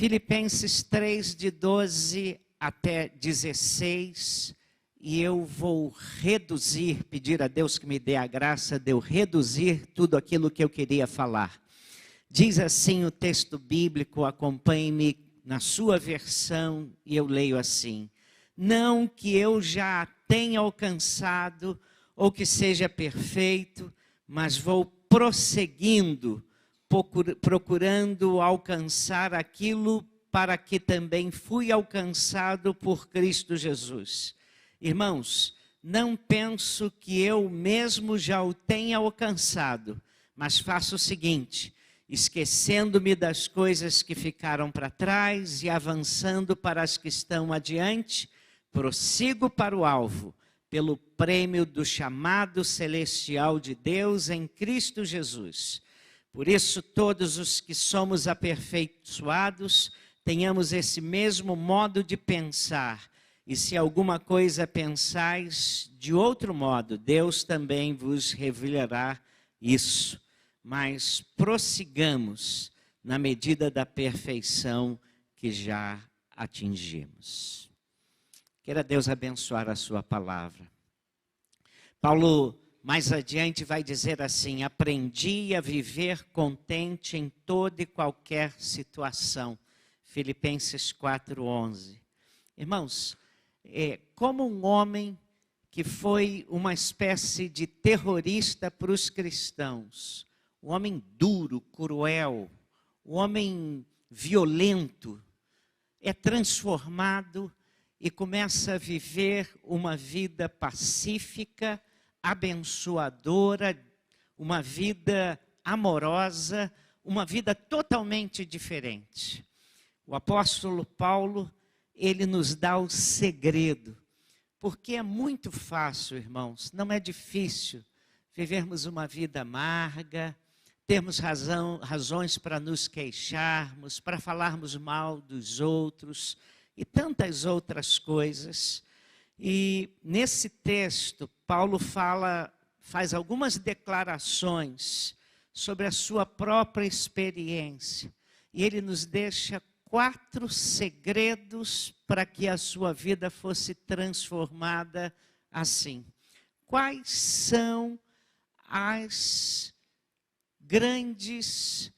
Filipenses 3, de 12 até 16, e eu vou pedir a Deus que me dê a graça de eu reduzir tudo aquilo que eu queria falar. Diz assim o texto bíblico, acompanhe-me na sua versão, e eu leio assim: não que eu já tenha alcançado, ou que seja perfeito, mas vou prosseguindo, procurando alcançar aquilo para que também fui alcançado por Cristo Jesus. Irmãos, não penso que eu mesmo já o tenha alcançado, mas faço o seguinte: esquecendo-me das coisas que ficaram para trás e avançando para as que estão adiante, prossigo para o alvo, pelo prêmio do chamado celestial de Deus em Cristo Jesus. Por isso, todos os que somos aperfeiçoados, tenhamos esse mesmo modo de pensar. E se alguma coisa pensais de outro modo, Deus também vos revelará isso. Mas prossigamos na medida da perfeição que já atingimos. Queira Deus abençoar a sua palavra. Paulo, mais adiante, vai dizer assim: aprendi a viver contente em toda e qualquer situação. Filipenses 4:11. Irmãos, como um homem que foi uma espécie de terrorista para os cristãos, um homem duro, cruel, um homem violento, é transformado e começa a viver uma vida pacífica, abençoadora, uma vida amorosa, uma vida totalmente diferente. O apóstolo Paulo, ele nos dá o segredo, porque é muito fácil, irmãos, não é difícil vivermos uma vida amarga, termos razões para nos queixarmos, para falarmos mal dos outros e tantas outras coisas. E nesse texto, Paulo faz algumas declarações sobre a sua própria experiência. E ele nos deixa 4 segredos para que a sua vida fosse transformada assim. Quais são as grandes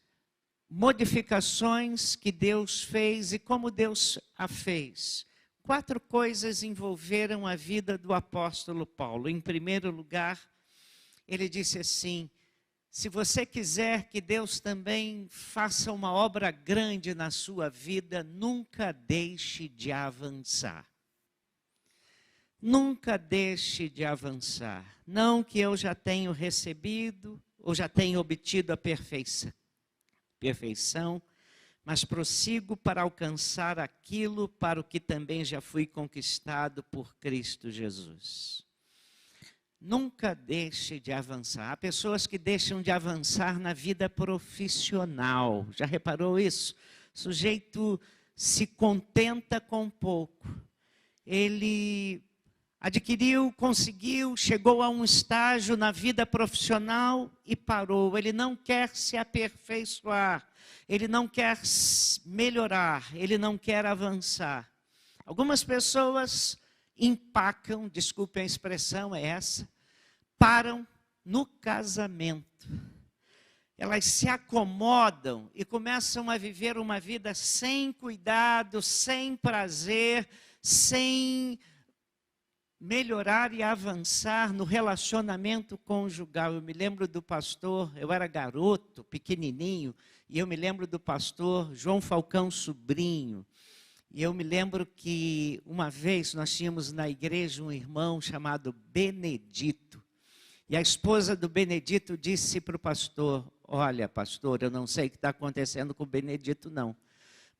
modificações que Deus fez e como Deus a fez? 4 coisas envolveram a vida do apóstolo Paulo. Em primeiro lugar, ele disse assim: se você quiser que Deus também faça uma obra grande na sua vida, nunca deixe de avançar. Nunca deixe de avançar. Não que eu já tenho recebido ou já tenho obtido a perfeição, mas prossigo para alcançar aquilo para o que também já fui conquistado por Cristo Jesus. Nunca deixe de avançar. Há pessoas que deixam de avançar na vida profissional. Já reparou isso? O sujeito se contenta com pouco. Ele adquiriu, conseguiu, chegou a um estágio na vida profissional e parou. Ele não quer se aperfeiçoar. Ele não quer melhorar. Ele não quer avançar. Algumas pessoas empacam, desculpe a expressão é essa, param no casamento. Elas se acomodam e começam a viver uma vida sem cuidado, sem prazer, sem melhorar e avançar no relacionamento conjugal. Eu me lembro do pastor, eu era garoto, pequenininho, e eu me lembro do pastor João Falcão Sobrinho. E eu me lembro que uma vez nós tínhamos na igreja um irmão chamado Benedito. E a esposa do Benedito disse para o pastor: olha, pastor, eu não sei o que está acontecendo com o Benedito não,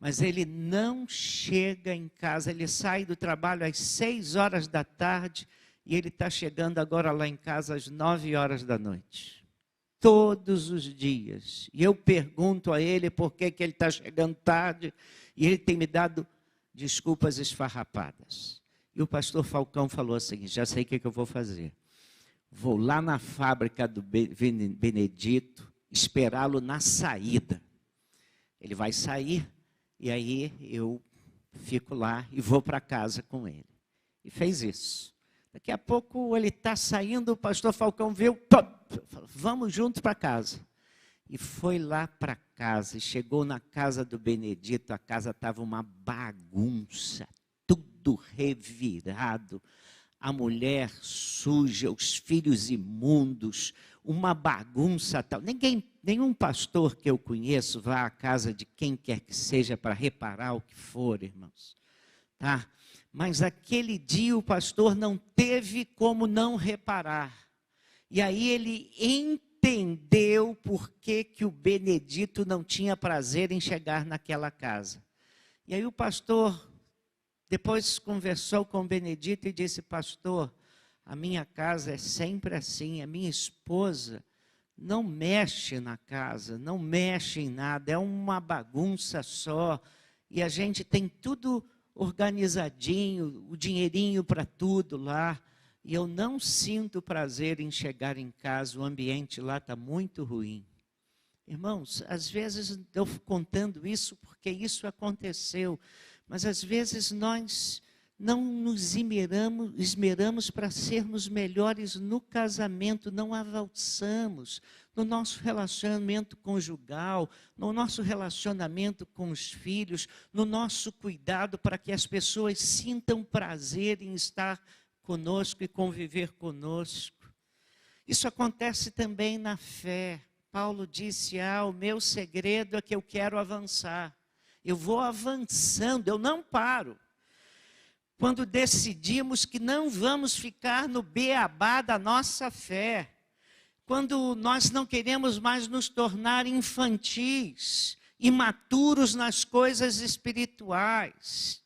mas ele não chega em casa, ele sai do trabalho às 6 horas da tarde e ele está chegando agora lá em casa às 9 horas da noite. Todos os dias. E eu pergunto a ele por que ele está chegando tarde e ele tem me dado desculpas esfarrapadas. E o pastor Falcão falou assim: já sei o que eu vou fazer. Vou lá na fábrica do Benedito, esperá-lo na saída. Ele vai sair E aí eu fico lá e vou para casa com ele. E fez isso. Daqui a pouco ele está saindo, o pastor Falcão viu, vamos juntos para casa. E foi lá para casa, e chegou na casa do Benedito, a casa estava uma bagunça, tudo revirado, a mulher suja, os filhos imundos, uma bagunça tal. Nenhum pastor que eu conheço vá à casa de quem quer que seja para reparar o que for, irmãos. Tá? Mas aquele dia o pastor não teve como não reparar. E aí ele entendeu por que o Benedito não tinha prazer em chegar naquela casa. E aí o pastor depois conversou com o Benedito e disse: pastor, a minha casa é sempre assim, a minha esposa não mexe na casa, não mexe em nada, é uma bagunça só, e a gente tem tudo organizadinho, o dinheirinho para tudo lá, e eu não sinto prazer em chegar em casa, o ambiente lá está muito ruim. Irmãos, às vezes eu estou contando isso porque isso aconteceu, mas às vezes nós não nos esmeramos para sermos melhores no casamento, não avançamos no nosso relacionamento conjugal, no nosso relacionamento com os filhos, no nosso cuidado para que as pessoas sintam prazer em estar conosco e conviver conosco. Isso acontece também na fé. Paulo disse: o meu segredo é que eu quero avançar. Eu vou avançando, eu não paro. Quando decidimos que não vamos ficar no beabá da nossa fé, quando nós não queremos mais nos tornar infantis, imaturos nas coisas espirituais.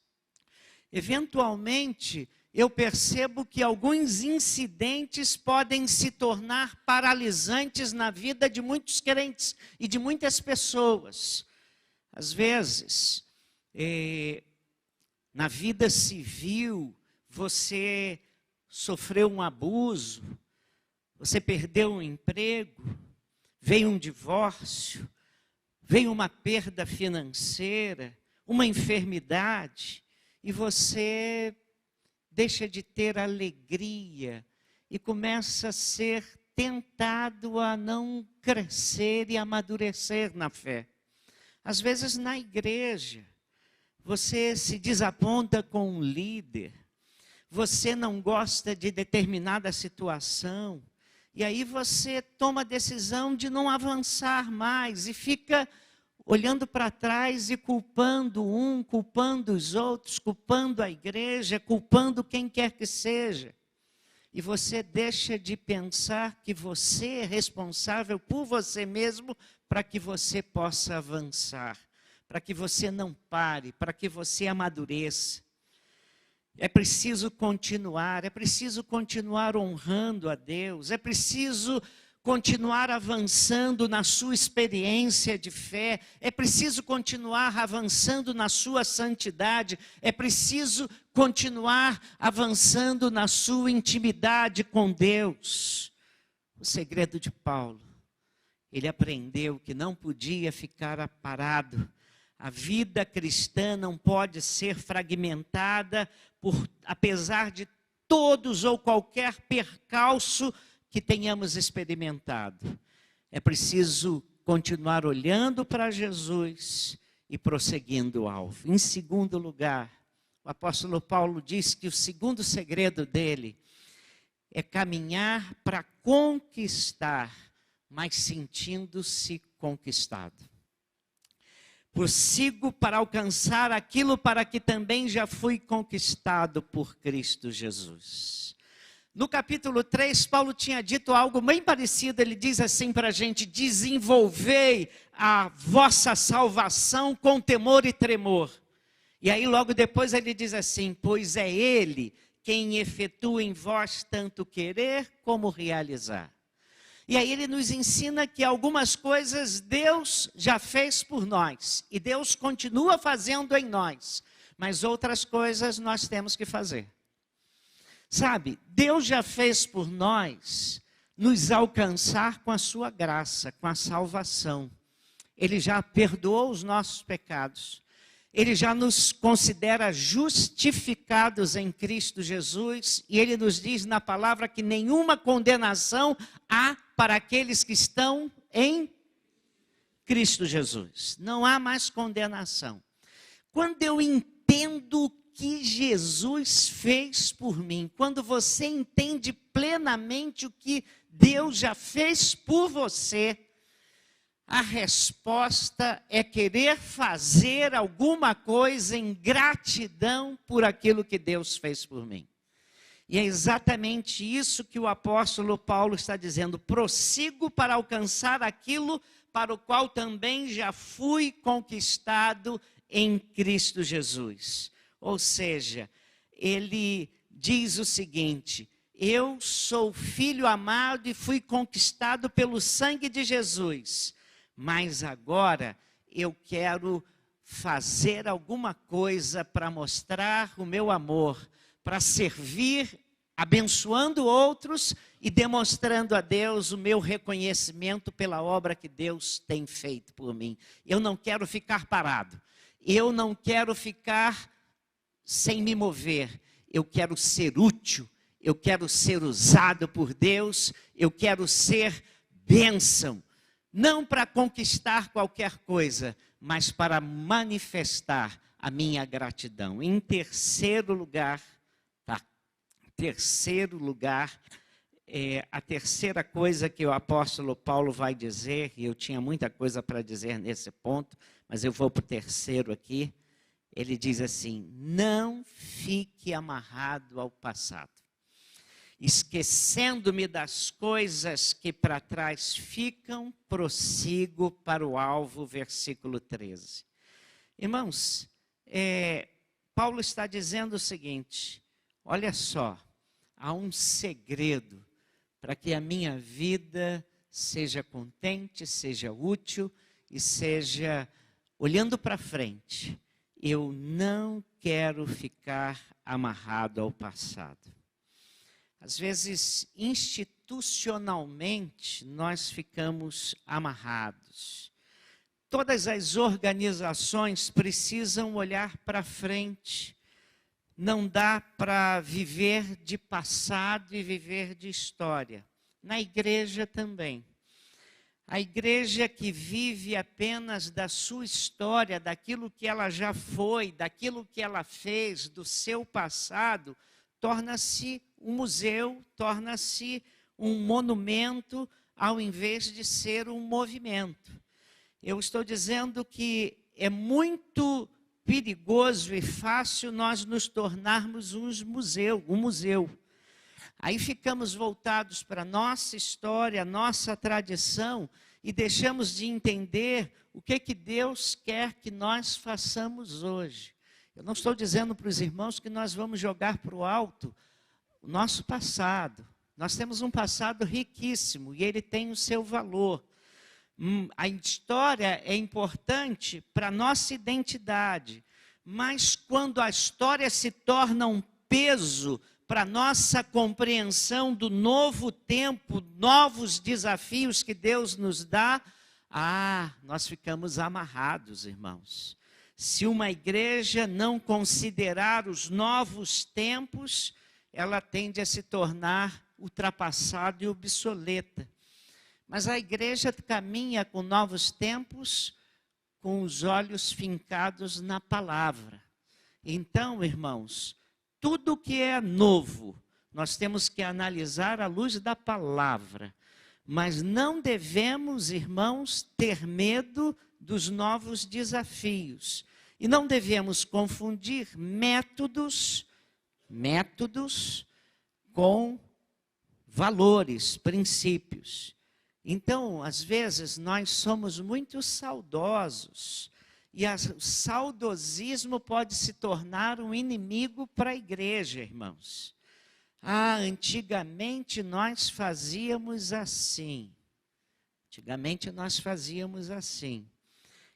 Eventualmente, eu percebo que alguns incidentes podem se tornar paralisantes na vida de muitos crentes e de muitas pessoas. Às vezes, na vida civil, você sofreu um abuso, você perdeu um emprego, veio um divórcio, veio uma perda financeira, uma enfermidade, e você deixa de ter alegria e começa a ser tentado a não crescer e amadurecer na fé. Às vezes na igreja, você se desaponta com um líder, você não gosta de determinada situação, e aí você toma a decisão de não avançar mais e fica olhando para trás e culpando um, culpando os outros, culpando a igreja, culpando quem quer que seja. E você deixa de pensar que você é responsável por você mesmo para que você possa avançar, para que você não pare, para que você amadureça. É preciso continuar honrando a Deus, é preciso continuar avançando na sua experiência de fé, é preciso continuar avançando na sua santidade, é preciso continuar avançando na sua intimidade com Deus. O segredo de Paulo, ele aprendeu que não podia ficar parado. A vida cristã não pode ser fragmentada apesar de todos ou qualquer percalço que tenhamos experimentado. É preciso continuar olhando para Jesus e prosseguindo o alvo. Em segundo lugar, o apóstolo Paulo diz que o segundo segredo dele é caminhar para conquistar, mas sentindo-se conquistado. Prossigo para alcançar aquilo para que também já fui conquistado por Cristo Jesus. No capítulo 3, Paulo tinha dito algo bem parecido. Ele diz assim para a gente: desenvolvei a vossa salvação com temor e tremor. E aí logo depois ele diz assim: pois é Ele quem efetua em vós tanto querer como realizar. E aí ele nos ensina que algumas coisas Deus já fez por nós, e Deus continua fazendo em nós, mas outras coisas nós temos que fazer. Sabe, Deus já fez por nós nos alcançar com a sua graça, com a salvação. Ele já perdoou os nossos pecados. Ele já nos considera justificados em Cristo Jesus, e Ele nos diz na palavra que nenhuma condenação há para aqueles que estão em Cristo Jesus. Não há mais condenação. Quando eu entendo o que Jesus fez por mim, quando você entende plenamente o que Deus já fez por você, a resposta é querer fazer alguma coisa em gratidão por aquilo que Deus fez por mim. E é exatamente isso que o apóstolo Paulo está dizendo. Prossigo para alcançar aquilo para o qual também já fui conquistado em Cristo Jesus. Ou seja, ele diz o seguinte: eu sou filho amado e fui conquistado pelo sangue de Jesus. Mas agora eu quero fazer alguma coisa para mostrar o meu amor, para servir, abençoando outros e demonstrando a Deus o meu reconhecimento pela obra que Deus tem feito por mim. Eu não quero ficar parado, eu não quero ficar sem me mover, eu quero ser útil, eu quero ser usado por Deus, eu quero ser bênção. Não para conquistar qualquer coisa, mas para manifestar a minha gratidão. Em terceiro lugar, a terceira coisa que o apóstolo Paulo vai dizer, e eu tinha muita coisa para dizer nesse ponto, mas eu vou para o terceiro aqui. Ele diz assim: não fique amarrado ao passado, esquecendo-me das coisas que para trás ficam, prossigo para o alvo, versículo 13. Irmãos, Paulo está dizendo o seguinte: olha só, há um segredo para que a minha vida seja contente, seja útil e seja olhando para frente. Eu não quero ficar amarrado ao passado. Às vezes, institucionalmente, nós ficamos amarrados. Todas as organizações precisam olhar para frente. Não dá para viver de passado e viver de história. Na igreja também. A igreja que vive apenas da sua história, daquilo que ela já foi, daquilo que ela fez, do seu passado, torna-se um museu, torna-se um monumento, ao invés de ser um movimento. Eu estou dizendo que é muito perigoso e fácil nós nos tornarmos um museu. Aí ficamos voltados para a nossa história, a nossa tradição, e deixamos de entender o que Deus quer que nós façamos hoje. Eu não estou dizendo para os irmãos que nós vamos jogar para o alto o nosso passado. Nós temos um passado riquíssimo e ele tem o seu valor. A história é importante para a nossa identidade, mas quando a história se torna um peso para a nossa compreensão do novo tempo, novos desafios que Deus nos dá, nós ficamos amarrados, irmãos. Se uma igreja não considerar os novos tempos, ela tende a se tornar ultrapassada e obsoleta. Mas a igreja caminha com novos tempos, com os olhos fincados na palavra. Então, irmãos, tudo que é novo, nós temos que analisar à luz da palavra. Mas não devemos, irmãos, ter medo dos novos desafios. E não devemos confundir métodos com valores, princípios. Então, às vezes, nós somos muito saudosos. E o saudosismo pode se tornar um inimigo para a igreja, irmãos. Antigamente nós fazíamos assim.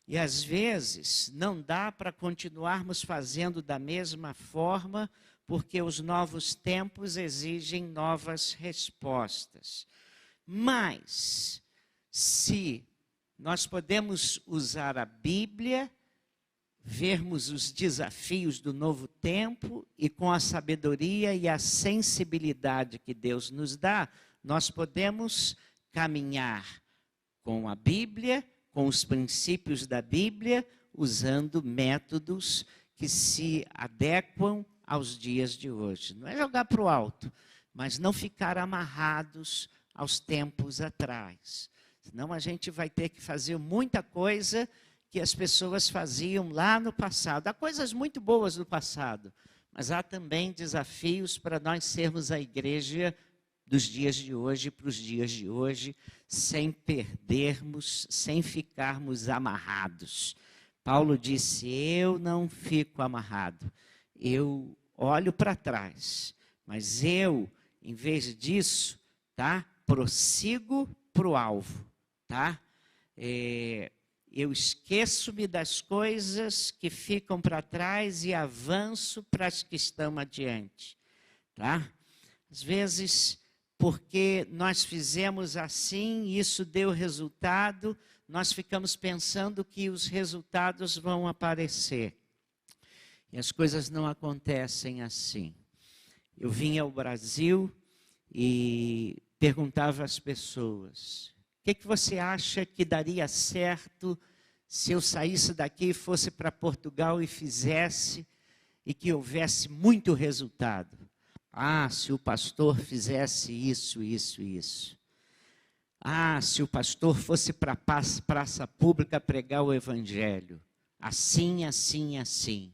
E às vezes não dá para continuarmos fazendo da mesma forma, porque os novos tempos exigem novas respostas. Mas, se nós podemos usar a Bíblia, vermos os desafios do novo tempo e com a sabedoria e a sensibilidade que Deus nos dá, nós podemos caminhar com a Bíblia, com os princípios da Bíblia, usando métodos que se adequam aos dias de hoje. Não é jogar para o alto, mas não ficar amarrados aos tempos atrás. Senão a gente vai ter que fazer muita coisa que as pessoas faziam lá no passado. Há coisas muito boas no passado, mas há também desafios para nós sermos a igreja dos dias de hoje para os dias de hoje, sem perdermos, sem ficarmos amarrados. Paulo disse, eu não fico amarrado, eu olho para trás, mas eu, em vez disso, tá, prossigo para o alvo, tá? Eu esqueço-me das coisas que ficam para trás e avanço para as que estão adiante, tá? Às vezes, porque nós fizemos assim, isso deu resultado, nós ficamos pensando que os resultados vão aparecer. E as coisas não acontecem assim. Eu vinha ao Brasil e perguntava às pessoas, o que você acha que daria certo se eu saísse daqui e fosse para Portugal e fizesse e que houvesse muito resultado? Ah, se o pastor fizesse isso, isso, isso. Ah, se o pastor fosse para a praça pública pregar o evangelho. Assim, assim, assim.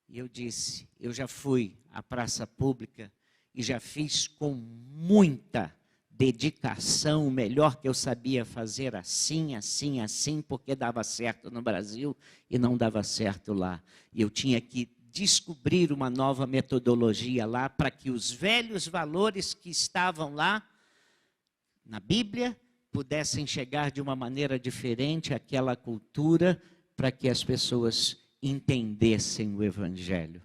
E eu disse, eu já fui à praça pública e já fiz com muita dedicação, o melhor que eu sabia fazer, assim, assim, assim, porque dava certo no Brasil e não dava certo lá. E eu tinha que descobrir uma nova metodologia lá para que os velhos valores que estavam lá na Bíblia pudessem chegar de uma maneira diferente àquela cultura para que as pessoas entendessem o Evangelho.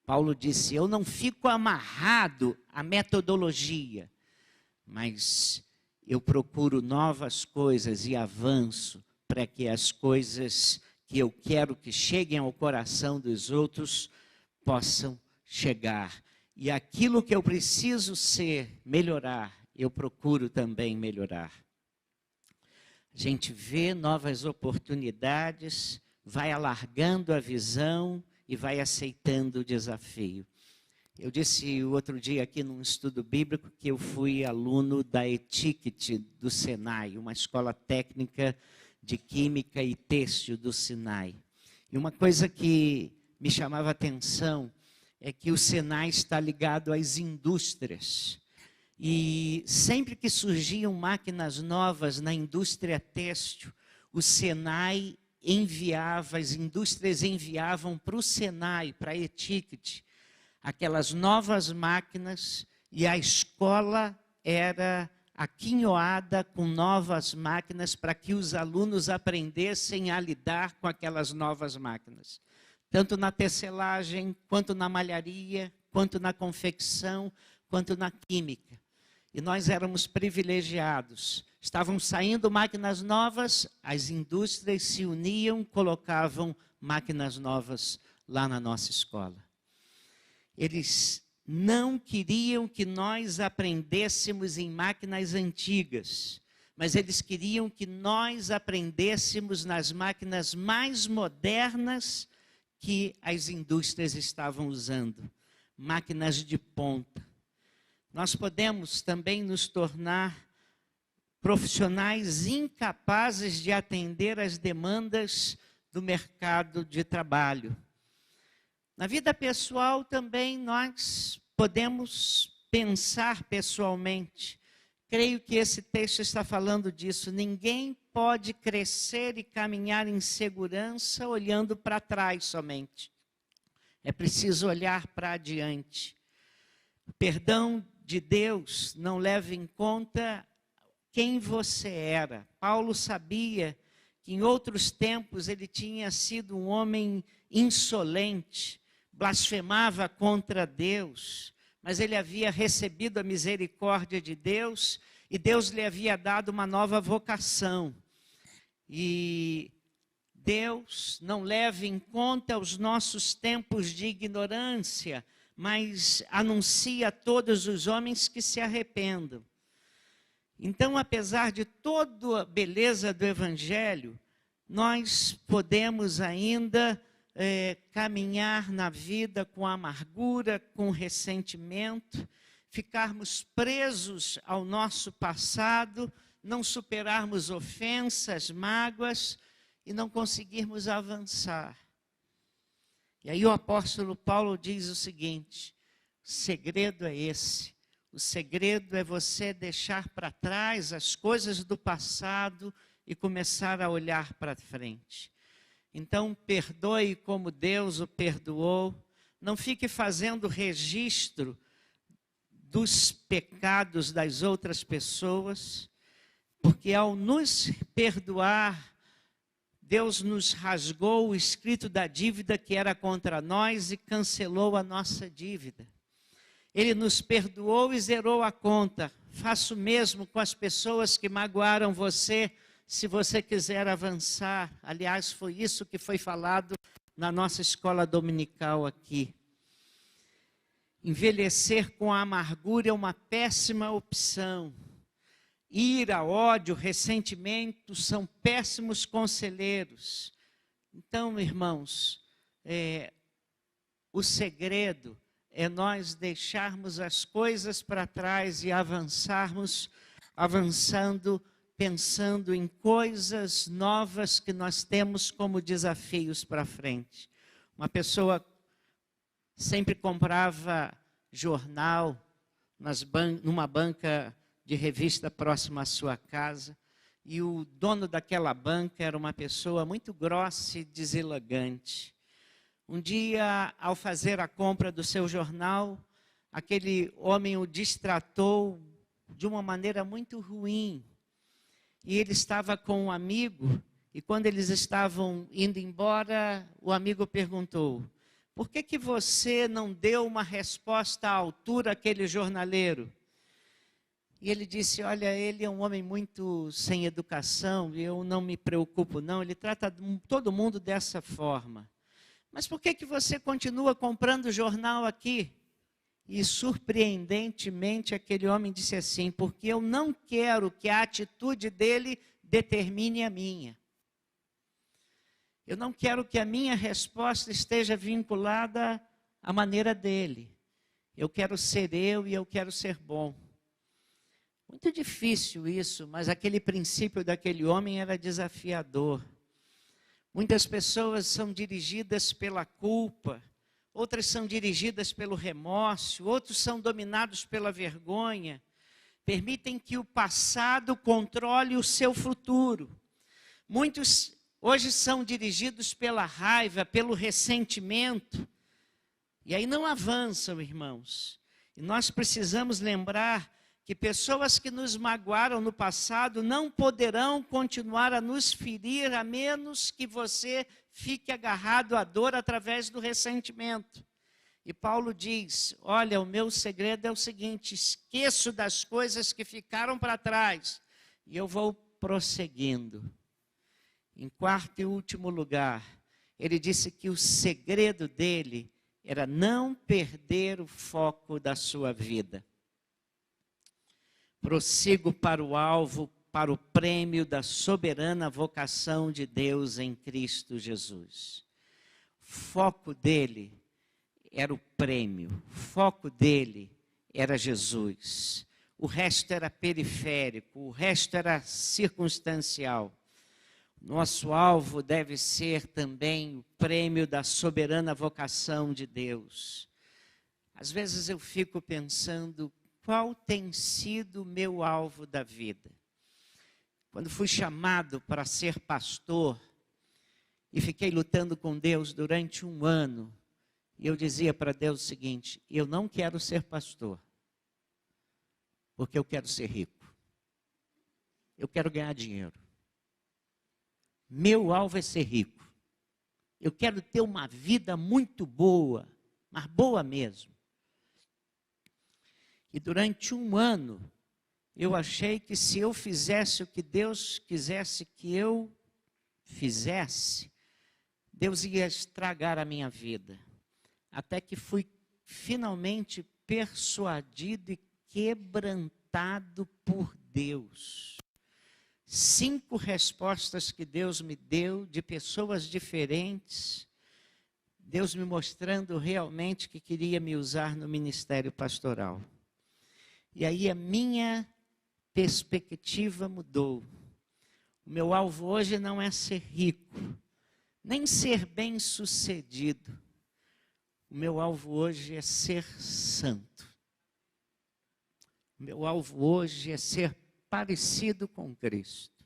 Paulo disse, eu não fico amarrado à metodologia, mas eu procuro novas coisas e avanço para que as coisas que eu quero que cheguem ao coração dos outros possam chegar. E aquilo que eu preciso ser, melhorar, eu procuro também melhorar. A gente vê novas oportunidades, vai alargando a visão e vai aceitando o desafio. Eu disse o outro dia aqui num estudo bíblico que eu fui aluno da ETICT do Senai, uma escola técnica de química e têxtil do Sinai. E uma coisa que me chamava a atenção é que o Senai está ligado às indústrias. E sempre que surgiam máquinas novas na indústria têxtil, o Senai enviava, as indústrias enviavam para o Senai, para a ETICT, aquelas novas máquinas, e a escola era aquinhoada com novas máquinas para que os alunos aprendessem a lidar com aquelas novas máquinas. Tanto na tecelagem, quanto na malharia, quanto na confecção, quanto na química. E nós éramos privilegiados. Estavam saindo máquinas novas, as indústrias se uniam, colocavam máquinas novas lá na nossa escola. Eles não queriam que nós aprendêssemos em máquinas antigas, mas eles queriam que nós aprendêssemos nas máquinas mais modernas que as indústrias estavam usando, máquinas de ponta. Nós podemos também nos tornar profissionais incapazes de atender às demandas do mercado de trabalho. Na vida pessoal também nós podemos pensar pessoalmente. Creio que esse texto está falando disso. Ninguém pode crescer e caminhar em segurança olhando para trás somente. É preciso olhar para adiante. O perdão de Deus não leva em conta quem você era. Paulo sabia que em outros tempos ele tinha sido um homem insolente, blasfemava contra Deus, mas ele havia recebido a misericórdia de Deus e Deus lhe havia dado uma nova vocação. E Deus não leva em conta os nossos tempos de ignorância, mas anuncia a todos os homens que se arrependam. Então, apesar de toda a beleza do Evangelho, nós podemos ainda caminhar na vida com amargura, com ressentimento, ficarmos presos ao nosso passado, não superarmos ofensas, mágoas e não conseguirmos avançar. E aí o apóstolo Paulo diz o seguinte: o segredo é esse. O segredo é você deixar para trás as coisas do passado e começar a olhar para frente. Então, perdoe como Deus o perdoou. Não fique fazendo registro dos pecados das outras pessoas, porque ao nos perdoar, Deus nos rasgou o escrito da dívida que era contra nós e cancelou a nossa dívida. Ele nos perdoou e zerou a conta. Faça o mesmo com as pessoas que magoaram você, se você quiser avançar. Aliás, foi isso que foi falado na nossa escola dominical aqui. Envelhecer com a amargura é uma péssima opção. Ira, ódio, ressentimento são péssimos conselheiros. Então, irmãos, o segredo é nós deixarmos as coisas para trás e avançando, pensando em coisas novas que nós temos como desafios para frente. Uma pessoa sempre comprava jornal numa banca de revista próxima à sua casa, e o dono daquela banca era uma pessoa muito grossa e deselegante. Um dia, ao fazer a compra do seu jornal, aquele homem o destratou de uma maneira muito ruim. E ele estava com um amigo, e quando eles estavam indo embora, o amigo perguntou: por que você não deu uma resposta à altura àquele jornaleiro? E ele disse: olha, ele é um homem muito sem educação, e eu não me preocupo não, ele trata todo mundo dessa forma. Mas por que você continua comprando jornal aqui? E surpreendentemente aquele homem disse assim: porque eu não quero que a atitude dele determine a minha. Eu não quero que a minha resposta esteja vinculada à maneira dele. Eu quero ser eu e eu quero ser bom. Muito difícil isso, mas aquele princípio daquele homem era desafiador. Muitas pessoas são dirigidas pela culpa, outras são dirigidas pelo remorso, outros são dominados pela vergonha. Permitem que o passado controle o seu futuro. Muitos hoje são dirigidos pela raiva, pelo ressentimento, e aí não avançam, irmãos. E nós precisamos lembrar que pessoas que nos magoaram no passado não poderão continuar a nos ferir, a menos que você fique agarrado à dor através do ressentimento. E Paulo diz: olha, o meu segredo é o seguinte: esqueço das coisas que ficaram para trás e eu vou prosseguindo. Em quarto e último lugar, ele disse que o segredo dele era não perder o foco da sua vida. Prossigo para o alvo, para o prêmio da soberana vocação de Deus em Cristo Jesus. O foco dele era o prêmio, o foco dele era Jesus. O resto era periférico, o resto era circunstancial. Nosso alvo deve ser também o prêmio da soberana vocação de Deus. Às vezes eu fico pensando, qual tem sido o meu alvo da vida? Quando fui chamado para ser pastor e fiquei lutando com Deus durante 1 ano, e eu dizia para Deus o seguinte: eu não quero ser pastor, porque eu quero ser rico. Eu quero ganhar dinheiro. Meu alvo é ser rico. Eu quero ter uma vida muito boa, mas boa mesmo. E durante 1 ano, eu achei que se eu fizesse o que Deus quisesse que eu fizesse, Deus ia estragar a minha vida. Até que fui finalmente persuadido e quebrantado por Deus. 5 respostas que Deus me deu de pessoas diferentes. Deus me mostrando realmente que queria me usar no ministério pastoral. E aí a minha perspectiva mudou. O meu alvo hoje não é ser rico, nem ser bem-sucedido. O meu alvo hoje é ser santo. O meu alvo hoje é ser parecido com Cristo.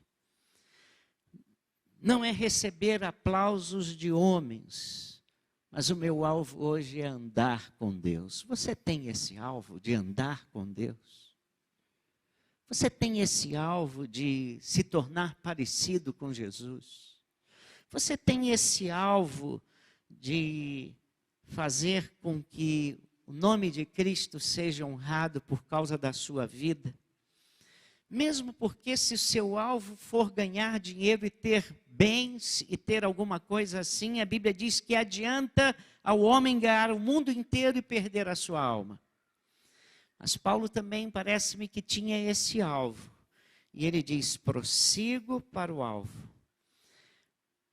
Não é receber aplausos de homens, mas o meu alvo hoje é andar com Deus. Você tem esse alvo de andar com Deus? Você tem esse alvo de se tornar parecido com Jesus? Você tem esse alvo de fazer com que o nome de Cristo seja honrado por causa da sua vida? Mesmo porque se o seu alvo for ganhar dinheiro e ter bens e ter alguma coisa assim, a Bíblia diz que adianta ao homem ganhar o mundo inteiro e perder a sua alma. Mas Paulo também parece-me que tinha esse alvo. E ele diz, prossigo para o alvo.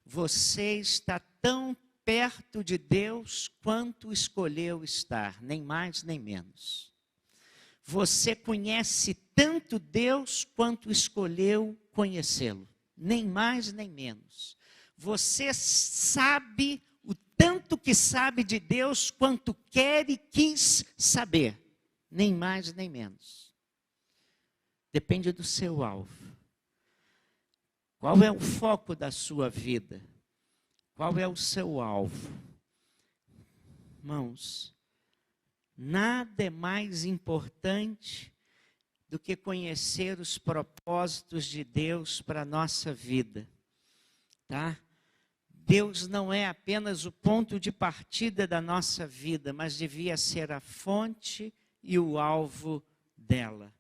Você está tão perto de Deus quanto escolheu estar, nem mais nem menos. Você conhece tanto Deus quanto escolheu conhecê-lo, nem mais nem menos. Você sabe o tanto que sabe de Deus quanto quer e quis saber, nem mais nem menos. Depende do seu alvo. Qual é o foco da sua vida? Qual é o seu alvo? Irmãos, nada é mais importante do que conhecer os propósitos de Deus para a nossa vida, tá? Deus não é apenas o ponto de partida da nossa vida, mas devia ser a fonte e o alvo dela.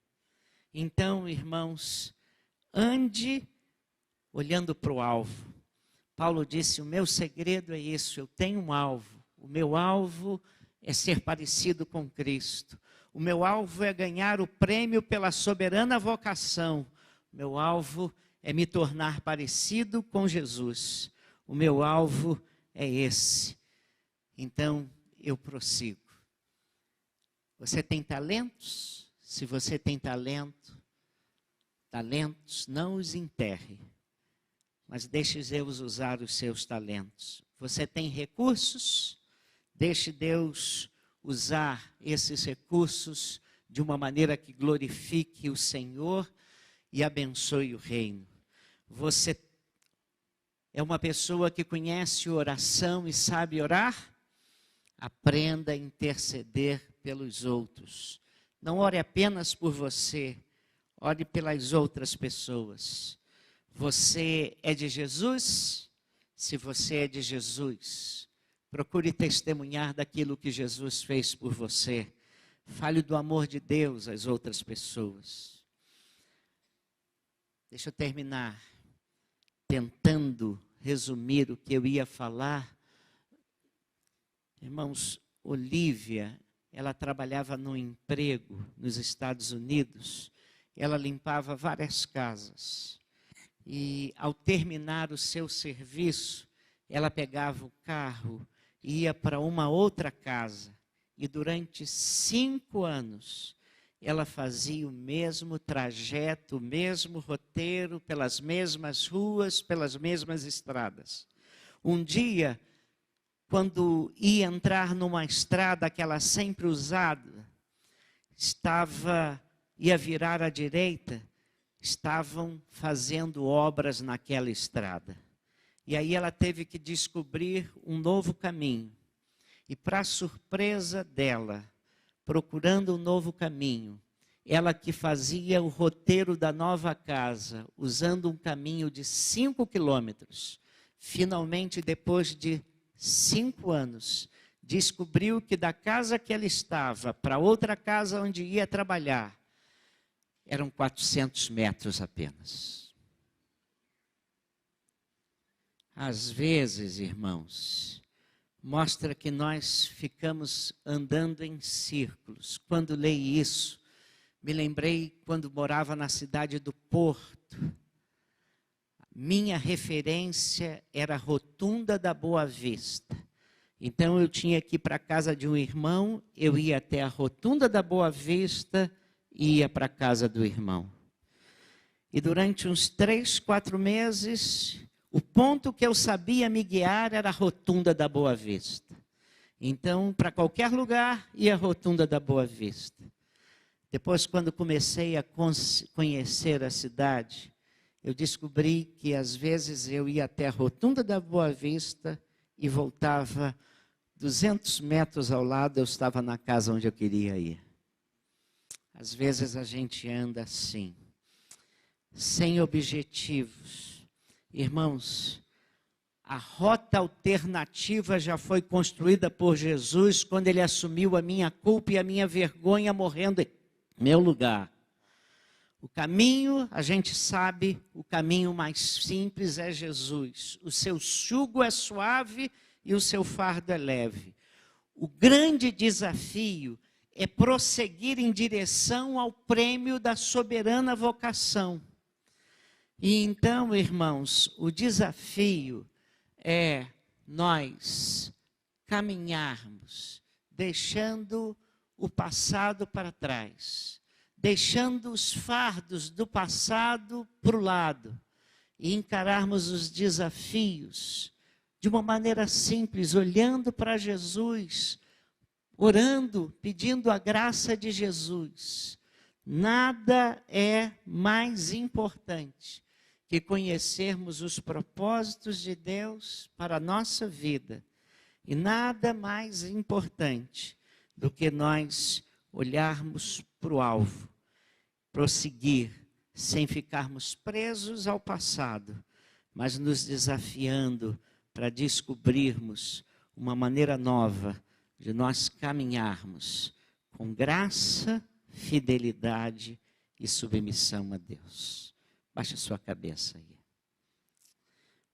Então, irmãos, ande olhando para o alvo. Paulo disse, o meu segredo é isso, eu tenho um alvo. O meu alvo é ser parecido com Cristo. O meu alvo é ganhar o prêmio pela soberana vocação. O meu alvo é me tornar parecido com Jesus. O meu alvo é esse. Então, eu prossigo. Você tem talentos? Se você tem talentos, não os enterre, mas deixe Deus usar os seus talentos. Você tem recursos? Deixe Deus usar esses recursos de uma maneira que glorifique o Senhor e abençoe o reino. Você é uma pessoa que conhece oração e sabe orar? Aprenda a interceder pelos outros. Não ore apenas por você, ore pelas outras pessoas. Você é de Jesus? Se você é de Jesus, procure testemunhar daquilo que Jesus fez por você. Fale do amor de Deus às outras pessoas. Deixa eu terminar tentando resumir o que eu ia falar. Irmãos, Olívia, ela trabalhava num emprego nos Estados Unidos. Ela limpava várias casas. E ao terminar o seu serviço, ela pegava o carro e ia para uma outra casa. E durante 5 anos, ela fazia o mesmo trajeto, o mesmo roteiro, pelas mesmas ruas, pelas mesmas estradas. Um dia, quando ia entrar numa estrada que ela sempre usava, ia virar à direita, estavam fazendo obras naquela estrada. E aí ela teve que descobrir um novo caminho. E para surpresa dela, procurando um novo caminho, ela que fazia o roteiro da nova casa, usando um caminho de 5 quilômetros, finalmente, depois de 5 anos, descobriu que da casa que ela estava para outra casa onde ia trabalhar, eram 400 metros apenas. Às vezes, irmãos, mostra que nós ficamos andando em círculos. Quando leio isso, me lembrei quando morava na cidade do Porto. Minha referência era a Rotunda da Boa Vista. Então eu tinha que ir para a casa de um irmão, eu ia até a Rotunda da Boa Vista e ia para a casa do irmão. E durante uns 3, 4 meses, o ponto que eu sabia me guiar era a Rotunda da Boa Vista. Então, para qualquer lugar, ia a Rotunda da Boa Vista. Depois, quando comecei a conhecer a cidade, eu descobri que às vezes eu ia até a Rotunda da Boa Vista e voltava 200 metros ao lado, eu estava na casa onde eu queria ir. Às vezes a gente anda assim, sem objetivos. Irmãos, a rota alternativa já foi construída por Jesus quando ele assumiu a minha culpa e a minha vergonha morrendo em meu lugar. O caminho, a gente sabe, o caminho mais simples é Jesus. O seu jugo é suave e o seu fardo é leve. O grande desafio é prosseguir em direção ao prêmio da soberana vocação. E então, irmãos, o desafio é nós caminharmos, deixando o passado para trás, deixando os fardos do passado para o lado e encararmos os desafios de uma maneira simples, olhando para Jesus, orando, pedindo a graça de Jesus. Nada é mais importante que conhecermos os propósitos de Deus para a nossa vida. E nada mais importante do que nós olharmos para o alvo, prosseguir, sem ficarmos presos ao passado, mas nos desafiando para descobrirmos uma maneira nova de nós caminharmos com graça, fidelidade e submissão a Deus. Baixe a sua cabeça aí.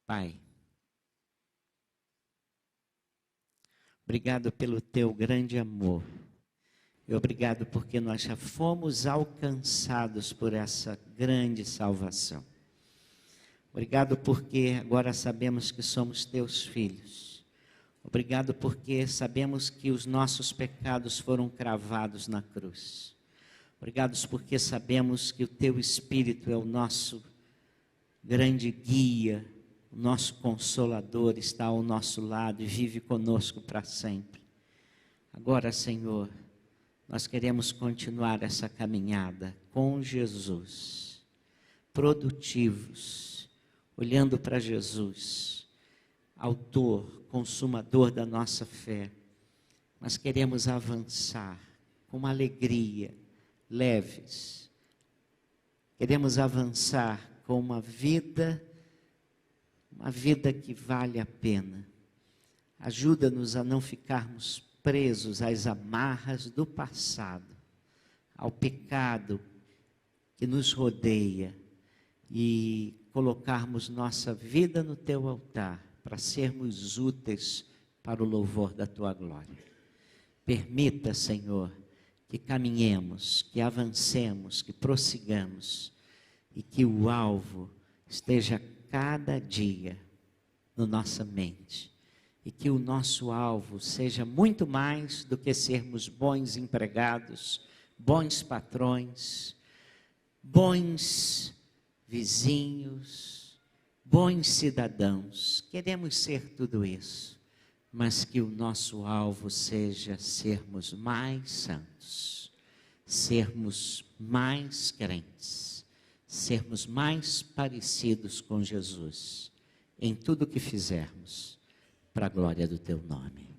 Pai, obrigado pelo teu grande amor. E obrigado porque nós já fomos alcançados por essa grande salvação. Obrigado porque agora sabemos que somos teus filhos. Obrigado porque sabemos que os nossos pecados foram cravados na cruz. Obrigado porque sabemos que o teu Espírito é o nosso grande guia, o nosso consolador, está ao nosso lado e vive conosco para sempre. Agora, Senhor, nós queremos continuar essa caminhada com Jesus, produtivos, olhando para Jesus, autor, consumador da nossa fé. Mas queremos avançar com uma alegria, leves. Queremos avançar com uma vida que vale a pena. Ajuda-nos a não ficarmos presos às amarras do passado, ao pecado que nos rodeia e colocarmos nossa vida no teu altar para sermos úteis para o louvor da tua glória. Permita, Senhor, que caminhemos, que avancemos, que prossigamos e que o alvo esteja cada dia na nossa mente. E que o nosso alvo seja muito mais do que sermos bons empregados, bons patrões, bons vizinhos, bons cidadãos. Queremos ser tudo isso, mas que o nosso alvo seja sermos mais santos, sermos mais crentes, sermos mais parecidos com Jesus em tudo que fizermos, para a glória do teu nome.